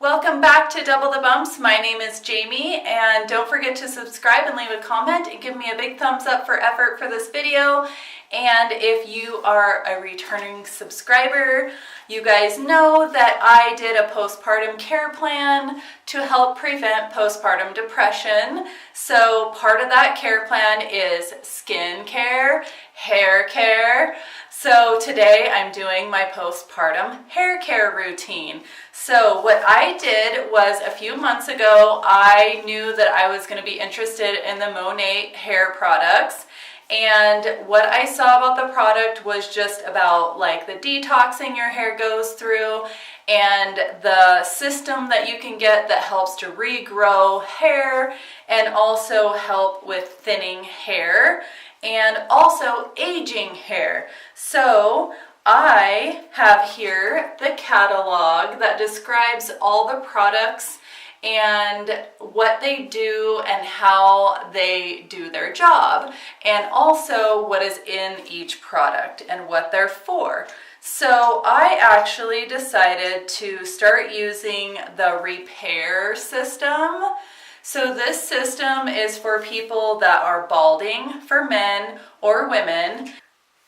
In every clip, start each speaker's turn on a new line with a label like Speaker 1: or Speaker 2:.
Speaker 1: Welcome back to Double the Bumps. My name is Jamie, and don't forget to subscribe and leave a comment and give me a big thumbs up for effort for this video. And if you are a returning subscriber, you guys know that I did a postpartum care plan to help prevent postpartum depression. So part of that care plan is skin care, hair care. So today I'm doing my postpartum hair care routine. So what I did was a few months ago, I knew that I was going to be interested in the Monat hair products. And what I saw about the product was just about like the detoxing your hair goes through and the system that you can get that helps to regrow hair and also help with thinning hair and also aging hair. So I have here the catalog that describes all the products and what they do and how they do their job, and also what is in each product and what they're for. So I actually decided to start using the repair system. So this system is for people that are balding, for men or women.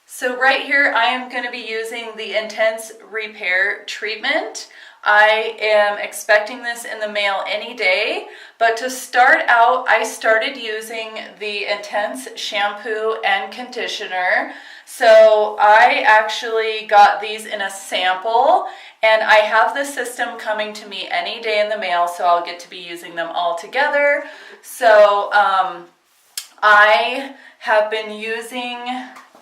Speaker 1: So right here I am going to be using the Intense Repair Treatment. I am expecting this in the mail any day, but to start out, I started using the Intense shampoo and conditioner. So I actually got these in a sample, and I have the system coming to me any day in the mail, so I'll get to be using them all together. So I have been using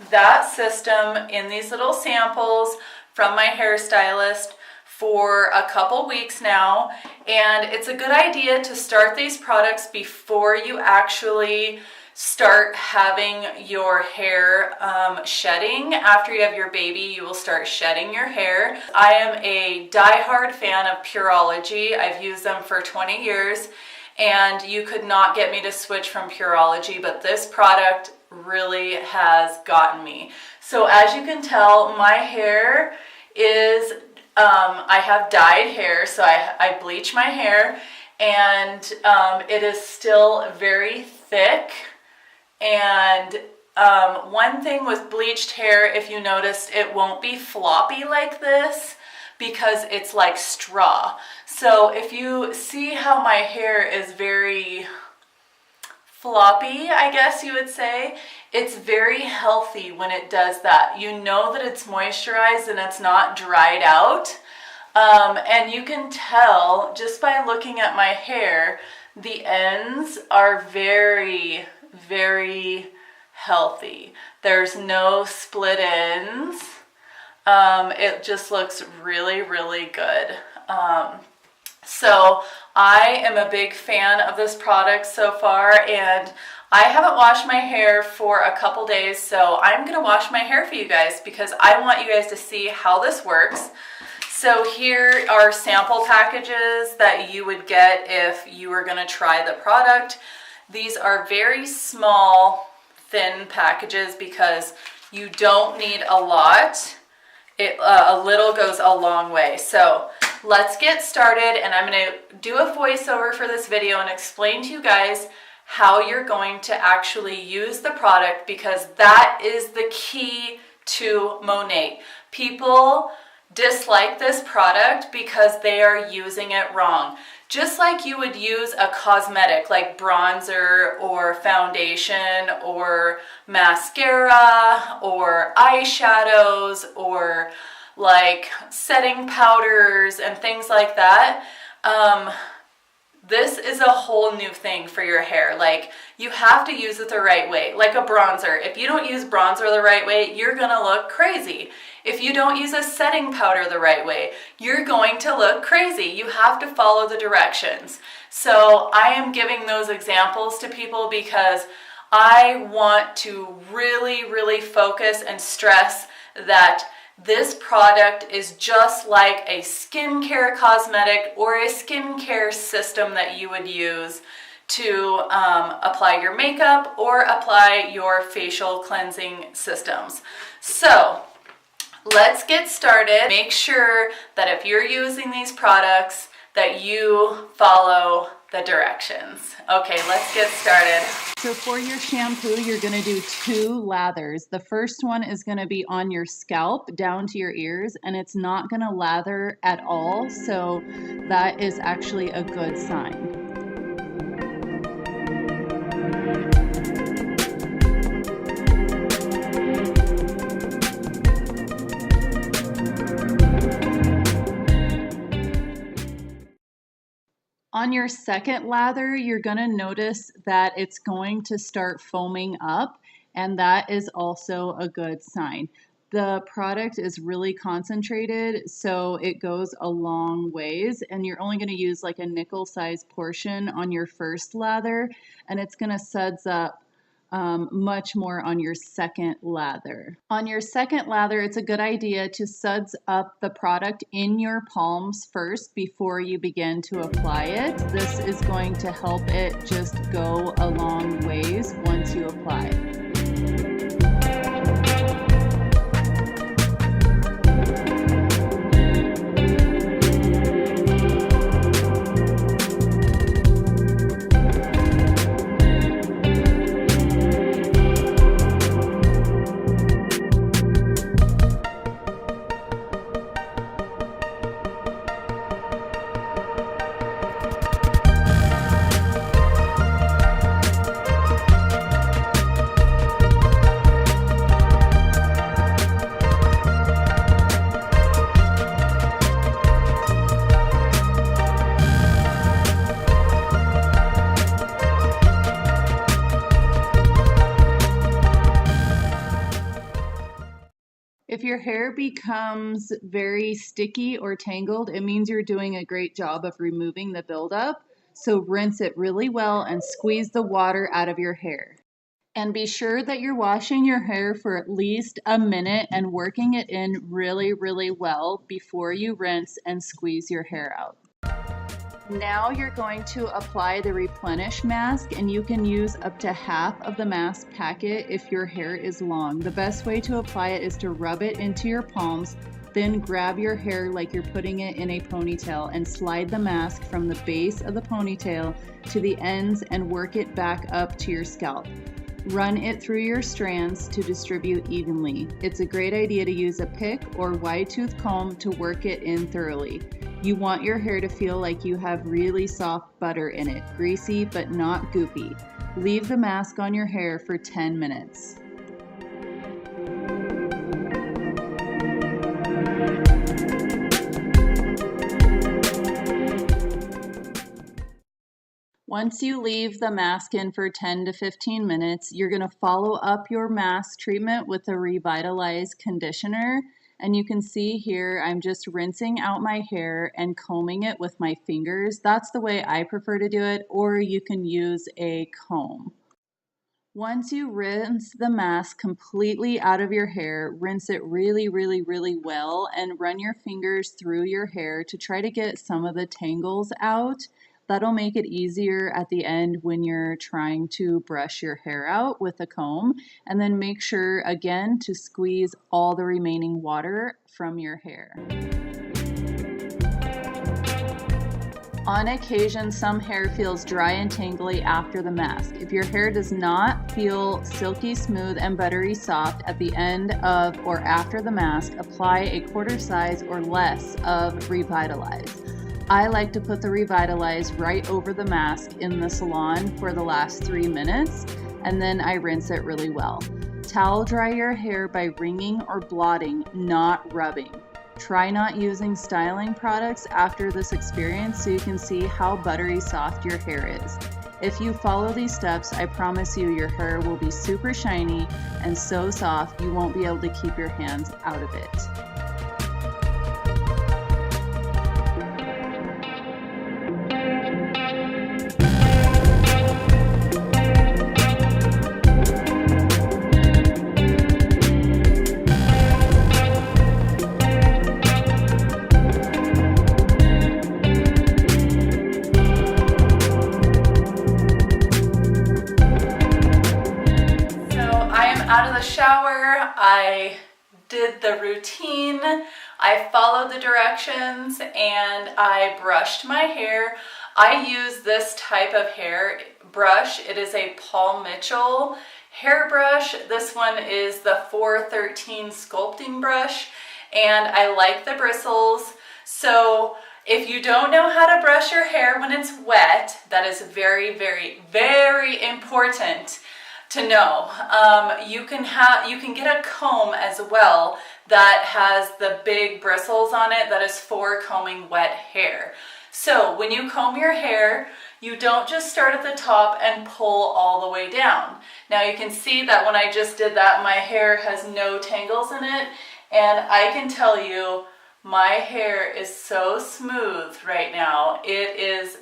Speaker 1: that system in these little samples from my hairstylist for a couple weeks now, and it's a good idea to start these products before you actually start having your hair shedding. After you have your baby, you will start shedding your hair. I am a diehard fan of Pureology. I've used them for 20 years, and you could not get me to switch from Pureology, but this product really has gotten me. So as you can tell, my hair is I have dyed hair, so I bleach my hair, and it is still very thick. And one thing with bleached hair, if you noticed, it won't be floppy like this because it's like straw. So if you see how my hair is very floppy, I guess you would say, it's very healthy when it does that. You know that it's moisturized and it's not dried out. And you can tell just by looking at my hair, the ends are very, very healthy. There's no split ends. It just looks really, really good. So I am a big fan of this product so far, and I haven't washed my hair for a couple days, so I'm going to wash my hair for you guys because I want you guys to see how this works. So here are sample packages that you would get if you were going to try the product. These are very small, thin packages because you don't need a lot. A little goes a long way. So let's get started, and I'm going to do a voiceover for this video and explain to you guys how you're going to actually use the product, because that is the key to Monat. People dislike this product because they are using it wrong. Just like you would use a cosmetic like bronzer or foundation or mascara or eyeshadows or like setting powders and things like that. This is a whole new thing for your hair. Like, you have to use it the right way. Like a bronzer. If you don't use bronzer the right way, you're gonna look crazy. If you don't use a setting powder the right way, you're going to look crazy. You have to follow the directions. So I am giving those examples to people because I want to really, really focus and stress that this product is just like a skincare cosmetic or a skincare system that you would use to apply your makeup or apply your facial cleansing systems. So let's get started. Make sure that if you're using these products that you follow the directions. Okay, let's get started.
Speaker 2: So for your shampoo, you're going to do 2 lathers. The first one is going to be on your scalp down to your ears, and it's not going to lather at all, so that is actually a good sign. On your second lather, you're going to notice that it's going to start foaming up, and that is also a good sign. The product is really concentrated, so it goes a long ways, and you're only going to use like a nickel-sized portion on your first lather, and it's going to suds up much more on your second lather. On your second lather, it's a good idea to suds up the product in your palms first before you begin to apply it. This is going to help it just go a long ways once you apply. If your hair becomes very sticky or tangled, it means you're doing a great job of removing the buildup. So rinse it really well and squeeze the water out of your hair. And be sure that you're washing your hair for at least a minute and working it in really, really well before you rinse and squeeze your hair out. Now you're going to apply the replenish mask, and you can use up to half of the mask packet if your hair is long. The best way to apply it is to rub it into your palms, then grab your hair like you're putting it in a ponytail and slide the mask from the base of the ponytail to the ends and work it back up to your scalp. Run it through your strands to distribute evenly. It's a great idea to use a pick or wide tooth comb to work it in thoroughly. You want your hair to feel like you have really soft butter in it, greasy but not goopy. Leave the mask on your hair for 10 minutes. Once you leave the mask in for 10 to 15 minutes, you're going to follow up your mask treatment with a revitalized conditioner. And you can see here, I'm just rinsing out my hair and combing it with my fingers. That's the way I prefer to do it, or you can use a comb. Once you rinse the mask completely out of your hair, rinse it really, really, really well and run your fingers through your hair to try to get some of the tangles out. That'll make it easier at the end when you're trying to brush your hair out with a comb. And then make sure, again, to squeeze all the remaining water from your hair. On occasion, some hair feels dry and tangly after the mask. If your hair does not feel silky smooth and buttery soft at the end of or after the mask, apply a quarter size or less of Revitalize. I like to put the Revitalize right over the mask in the salon for the last 3 minutes, and then I rinse it really well. Towel dry your hair by wringing or blotting, not rubbing. Try not using styling products after this experience so you can see how buttery soft your hair is. If you follow these steps, I promise you your hair will be super shiny and so soft you won't be able to keep your hands out of it.
Speaker 1: Out of the shower, I did the routine. I followed the directions and I brushed my hair. I use this type of hair brush. It is a Paul Mitchell hairbrush. This one is the 413 sculpting brush, and I like the bristles. So if you don't know how to brush your hair when it's wet, that is very, very, very important to know. You can get a comb as well that has the big bristles on it that is for combing wet hair. So when you comb your hair, you don't just start at the top and pull all the way down. Now you can see that when I just did that, my hair has no tangles in it, and I can tell you my hair is so smooth right now. It is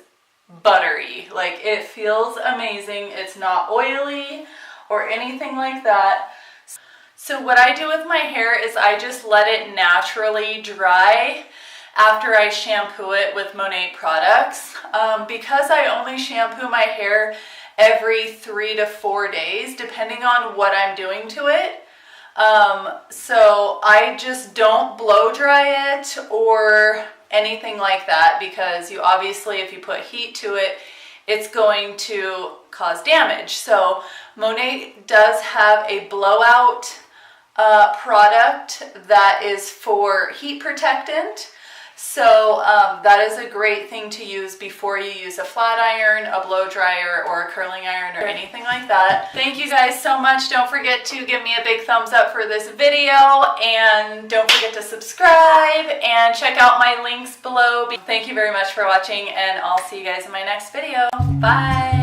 Speaker 1: buttery. Like, it feels amazing. It's not oily or anything like that. So what I do with my hair is I just let it naturally dry after I shampoo it with Monet products. Because I only shampoo my hair every 3 to 4 days, depending on what I'm doing to it. So I just don't blow dry it or anything like that, because you obviously, if you put heat to it, it's going to cause damage. So Monet does have a blowout product that is for heat protectant. So that is a great thing to use before you use a flat iron, a blow dryer, or a curling iron, or anything like that. Thank you guys so much. Don't forget to give me a big thumbs up for this video, and don't forget to subscribe and check out my links below. Thank you very much for watching, and I'll see you guys in my next video. Bye!